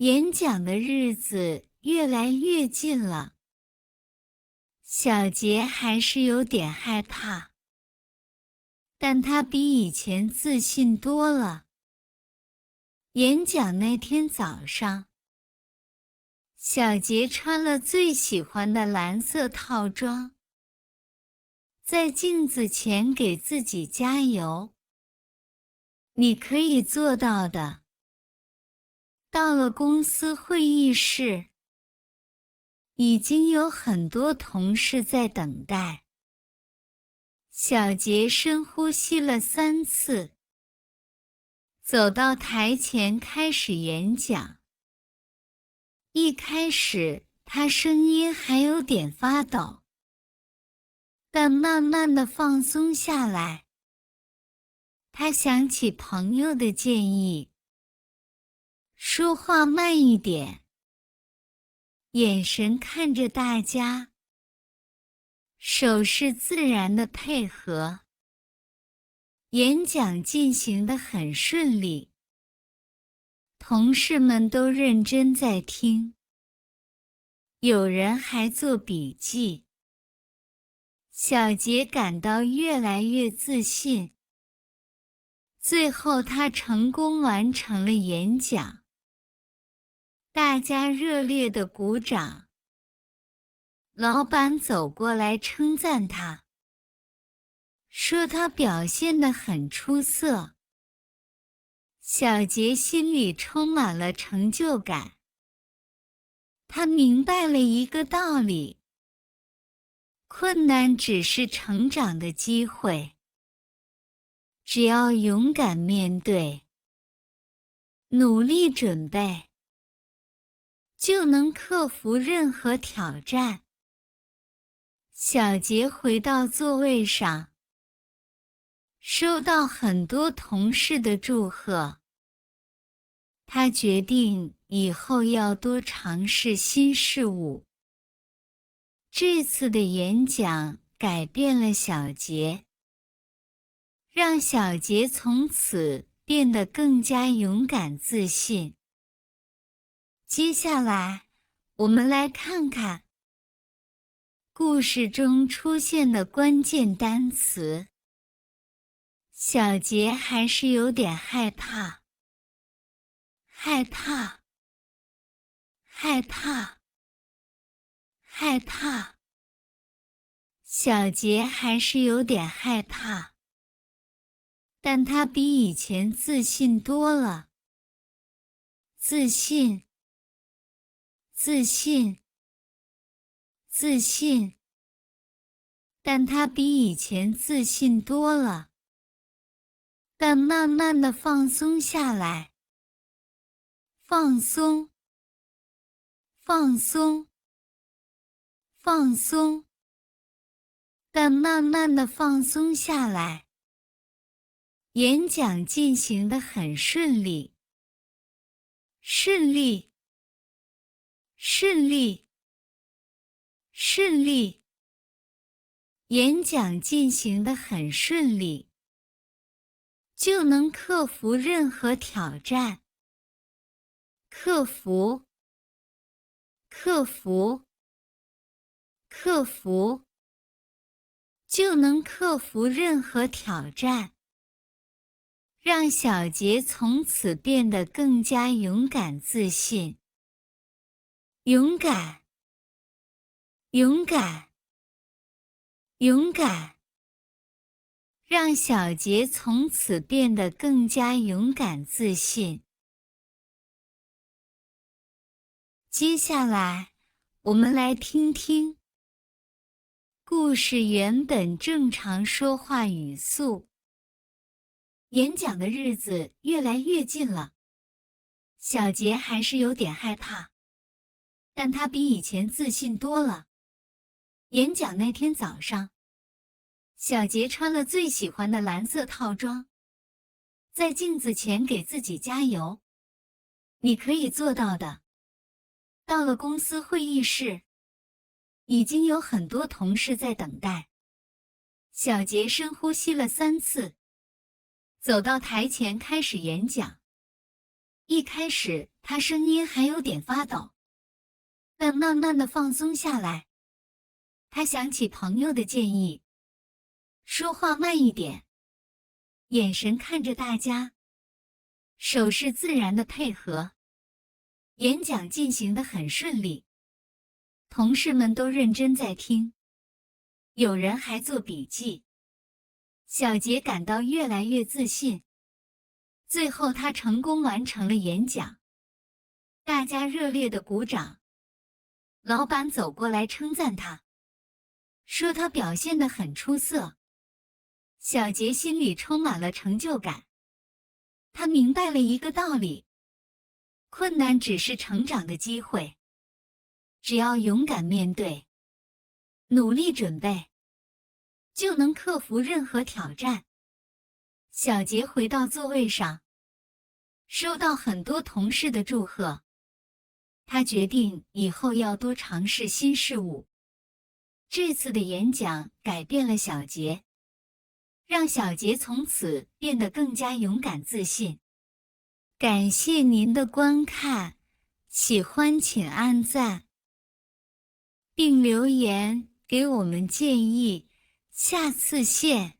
演讲的日子越来越近了，小杰还是有点害怕，但他比以前自信多了。演讲那天早上，小杰穿了最喜欢的蓝色套装，在镜子前给自己加油。你可以做到的。到了公司会议室，已经有很多同事在等待。小杰深呼吸了3次，走到台前开始演讲。一开始，他声音还有点发抖，但慢慢的放松下来。他想起朋友的建议，说话慢一点，眼神看着大家，手势自然的配合。演讲进行得很顺利，同事们都认真在听，有人还做笔记。小杰感到越来越自信。最后，他成功完成了演讲，大家热烈地鼓掌。老板走过来称赞他，说他表现得很出色。小杰心里充满了成就感。他明白了一个道理：困难只是成长的机会。只要勇敢面对，努力准备，就能克服任何挑战。小杰回到座位上，收到很多同事的祝贺。他决定以后要多尝试新事物。这次的演讲改变了小杰，让小杰从此变得更加勇敢自信。接下来，我们来看看故事中出现的关键单词。小杰还是有点害怕，害怕，害怕，害怕。小杰还是有点害怕。但他比以前自信多了。自信，自信，自信。但他比以前自信多了。但慢慢的放松下来。放松，放松，放松。但慢慢的放松下来。演讲进行得很顺利，顺利，顺利，顺利。演讲进行得很顺利，就能克服任何挑战。克服，克服，克服，就能克服任何挑战。让小杰从此变得更加勇敢自信。勇敢，勇敢，勇敢。让小杰从此变得更加勇敢自信。接下来，我们来听听故事原本正常说话语速。演讲的日子越来越近了，小杰还是有点害怕，但他比以前自信多了。演讲那天早上，小杰穿了最喜欢的蓝色套装，在镜子前给自己加油。你可以做到的。到了公司会议室，已经有很多同事在等待。小杰深呼吸了3次，走到台前开始演讲。一开始他声音还有点发抖，但慢慢的放松下来。他想起朋友的建议，说话慢一点，眼神看着大家，手势自然的配合。演讲进行得很顺利，同事们都认真在听，有人还做笔记。小杰感到越来越自信，最后他成功完成了演讲，大家热烈的鼓掌。老板走过来称赞他，说他表现得很出色。小杰心里充满了成就感，他明白了一个道理：困难只是成长的机会，只要勇敢面对，努力准备，就能克服任何挑战。小杰回到座位上，收到很多同事的祝贺。他决定以后要多尝试新事物。这次的演讲改变了小杰，让小杰从此变得更加勇敢自信。感谢您的观看，喜欢请按赞，并留言给我们建议，下次见。